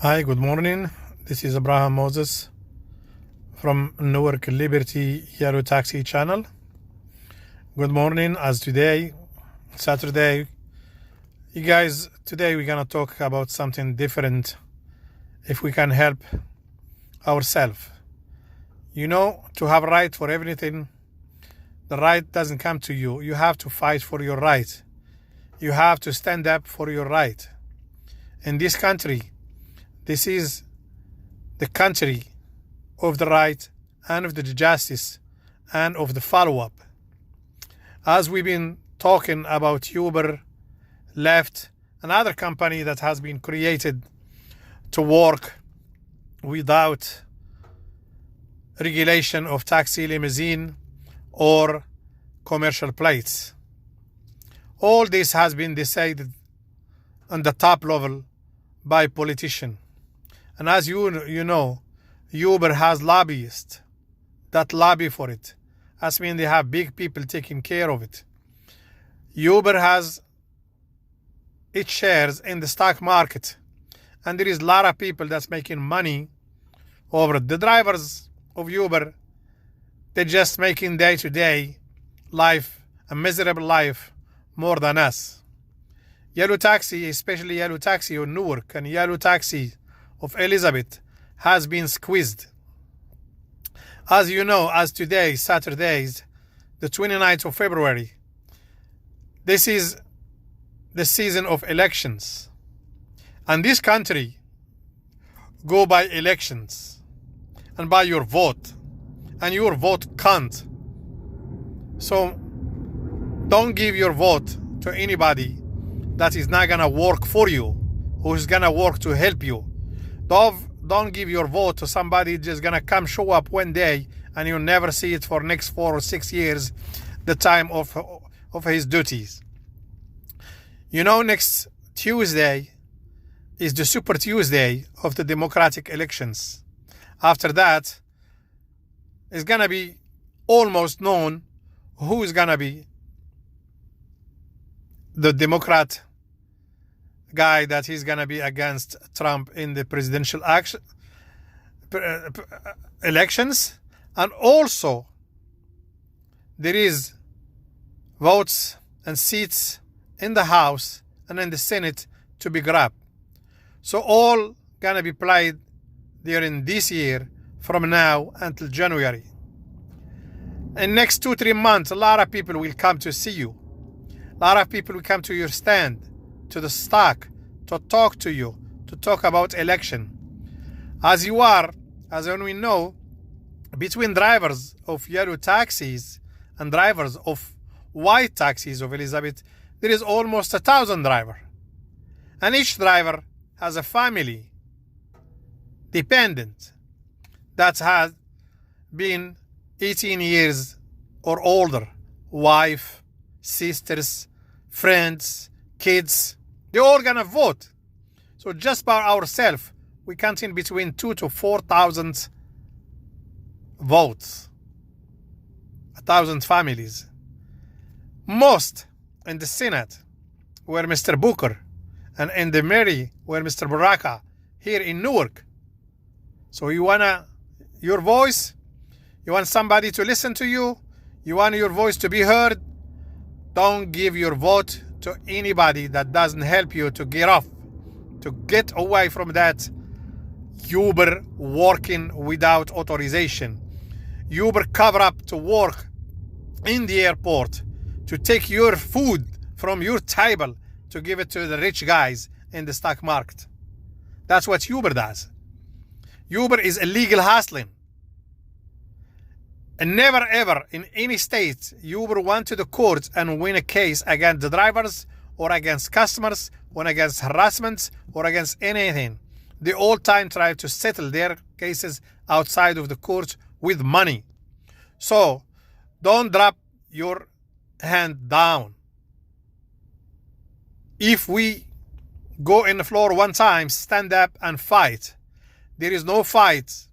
Hi, good morning. This is Abraham Moses from Newark Liberty Yellow Taxi channel. Good morning. As today, Saturday, you guys, today we're gonna talk about something different. If we can help ourselves, to have right for everything, the right doesn't come to you. You have to fight for your right. You have to stand up for your right. In this country, this is the country of the right and of the justice and of the follow-up. As we've been talking about Uber, Lyft, another company that has been created to work without regulation of taxi, limousine, or commercial plates. All this has been decided on the top level by politicians. And as you know, Uber has lobbyists that lobby for it. That means they have big people taking care of it. Uber has its shares in the stock market, and there is a lot of people that's making money over it. The drivers of Uber, they're just making day-to-day life, a miserable life, more than us. Yellow Taxi, especially Yellow Taxi of Newark and Yellow Taxi of Elizabeth, has been squeezed. As you know, as today, Saturdays, the 29th of February, this is the season of elections. And this country go by elections and by your vote. And your vote can't. So don't give your vote to anybody that is not gonna work for you, who is gonna work to help you. Don't give your vote to somebody just gonna come show up one day and you'll never see it for next 4 or 6 years, the time of his duties. Next Tuesday is the Super Tuesday of the Democratic elections. After that, it's gonna be almost known who is gonna be the Democrat guy that he's gonna be against Trump in the presidential elections. And also there is votes and seats in the House and in the Senate to be grabbed. So all gonna be played during this year from now until January. In next 2-3 months, a lot of people will come to see you. A lot of people will come to your stand, to the stock, to talk to you, to talk about election. As we know, between drivers of yellow taxis and drivers of white taxis of Elizabeth, there is almost 1,000 drivers. And each driver has a family, dependent, that has been 18 years or older, wife, sisters, friends, kids. They're all gonna vote. So just by ourselves, we contain between 2,000 to 4,000 votes, 1,000 families. Most in the Senate were Mr. Booker, and in the Mary were Mr. Baraka here in Newark. So you wanna your voice? You want somebody to listen to you? You want your voice to be heard? Don't give your vote to anybody that doesn't help you to get away from that Uber working without authorization. Uber cover up to work in the airport, to take your food from your table to give it to the rich guys in the stock market. That's what Uber does. Uber is illegal hustling. And never ever in any state Uber went to the court and win a case against the drivers or against customers or against harassment or against anything. They all time try to settle their cases outside of the court with money. So don't drop your hand down. If we go in the floor one time, stand up and fight. There is no fight.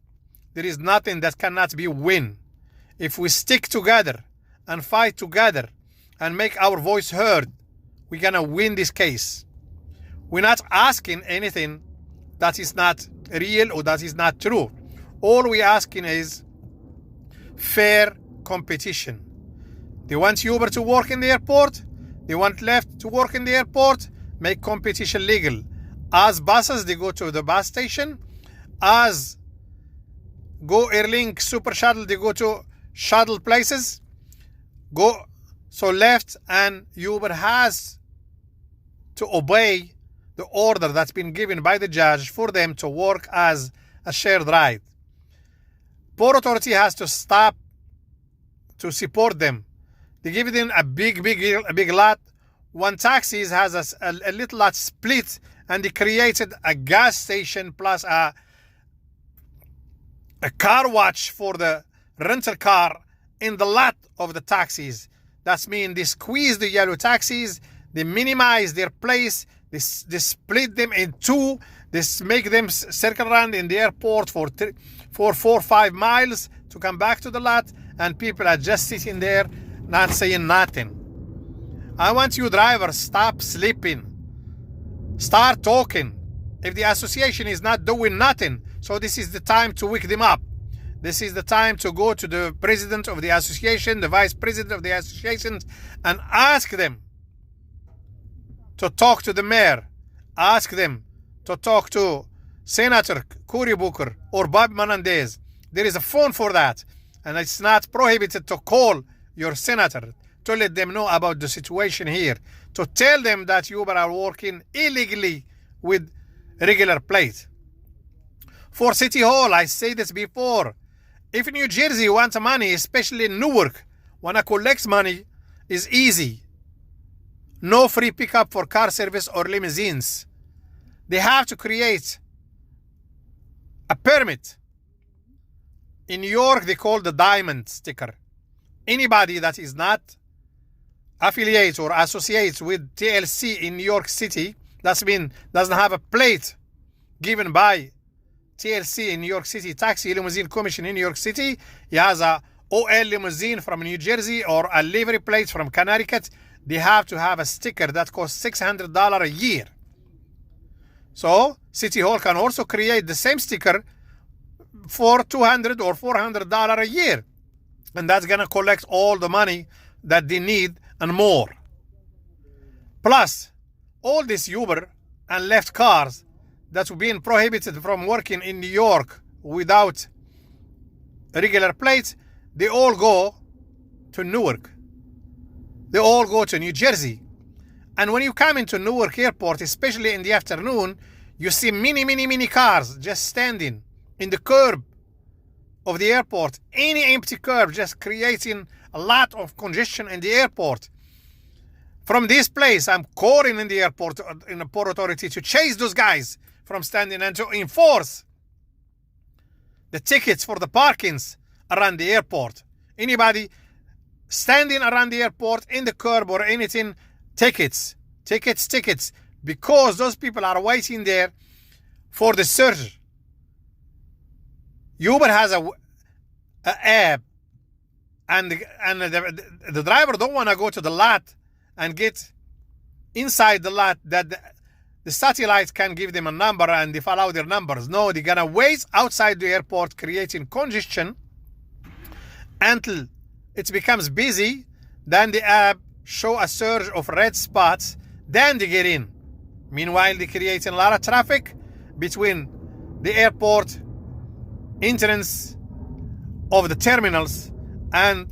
There is nothing that cannot be win. If we stick together and fight together and make our voice heard, we're gonna win this case. We're not asking anything that is not real or that is not true. All we asking is fair competition. They want Uber to work in the airport. They want Lyft to work in the airport. Make competition legal. As buses, they go to the bus station. As Go Airlink Super Shuttle, they go to shuttle places. So Lyft and Uber has to obey the order that's been given by the judge for them to work as a shared ride. Port Authority has to stop to support them. They give them a big lot. One taxi has a little lot split, and they created a gas station plus a car watch for the rental car in the lot of the taxis. That means they squeeze the yellow taxis, they minimize their place, they split them in two, they make them circle around in the airport for 4 or 5 miles to come back to the lot, and people are just sitting there not saying nothing. I want you drivers, stop sleeping. Start talking. If the association is not doing nothing, so this is the time to wake them up. This is the time to go to the president of the association, the vice president of the association, and ask them to talk to the mayor. Ask them to talk to Senator Cory Booker or Bob Menendez. There is a phone for that. And it's not prohibited to call your senator to let them know about the situation here, to tell them that Uber are working illegally with regular plate. For City Hall, I say this before, if New Jersey wants money, especially in Newark, wanna collect money, is easy. No free pickup for car service or limousines. They have to create a permit. In New York, they call the diamond sticker. Anybody that is not affiliates or associates with TLC in New York City, that means doesn't have a plate given by TLC in New York City, Taxi Limousine Commission in New York City. He has a OL limousine from New Jersey or a livery plate from Connecticut. They have to have a sticker that costs $600 a year. So City Hall can also create the same sticker for $200 or $400 a year. And that's going to collect all the money that they need and more. Plus, all these Uber and Lyft cars that have been prohibited from working in New York without regular plates, they all go to Newark. They all go to New Jersey. And when you come into Newark Airport, especially in the afternoon, you see many cars just standing in the curb of the airport. Any empty curb just creating a lot of congestion in the airport. From this place, I'm calling in the airport, in the Port Authority, to chase those guys from standing and to enforce the tickets for the parkings around the airport. Anybody standing around the airport in the curb or anything, tickets, because those people are waiting there for the surge. Uber has a app, and the driver don't want to go to the lot and get inside the lot that the satellite can give them a number and they follow their numbers. No, they're gonna wait outside the airport, creating congestion until it becomes busy. Then the app show a surge of red spots, then they get in. Meanwhile, they're creating a lot of traffic between the airport entrance of the terminals and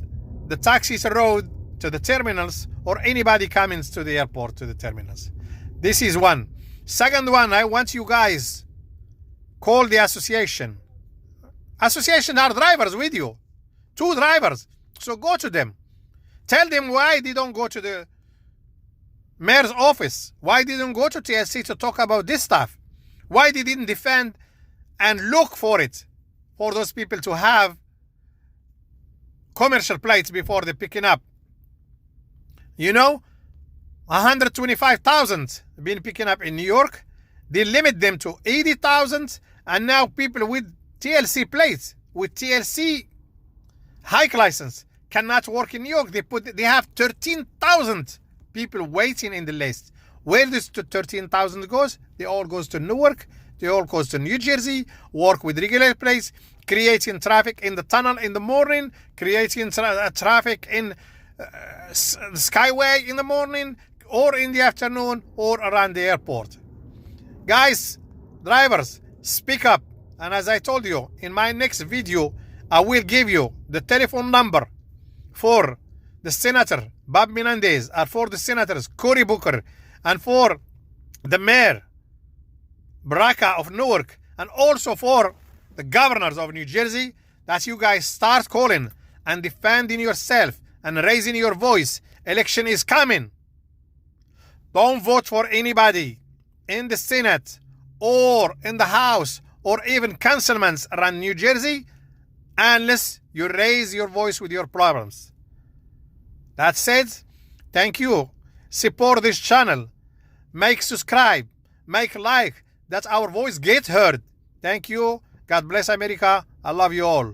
the taxis road to the terminals, or anybody coming to the airport to the terminals. This is one. Second one, I want you guys call the association. Association are drivers with you. 2 drivers. So go to them. Tell them why they don't go to the mayor's office. Why they don't go to TLC to talk about this stuff. Why they didn't defend and look for it, for those people to have commercial plates before they're picking up. You know, 125,000 been picking up in New York. They limit them to 80,000, and now people with TLC plates, with TLC hike license, cannot work in New York. They have 13,000 people waiting in the list. Where this 13,000 goes? They all goes to Newark. They all goes to New Jersey. Work with regular place, creating traffic in the tunnel in the morning, creating traffic in Skyway in the morning, or in the afternoon, or around the airport. Guys, drivers, speak up. And as I told you, in my next video, I will give you the telephone number for the Senator Bob Menendez, and for the Senators Cory Booker, and for the Mayor Baraka of Newark, and also for the governors of New Jersey, that you guys start calling and defending yourself and raising your voice. Election is coming. Don't vote for anybody in the Senate or in the House or even councilmen around New Jersey unless you raise your voice with your problems. That said, thank you. Support this channel. Make subscribe. Make like. That our voice get heard. Thank you. God bless America. I love you all.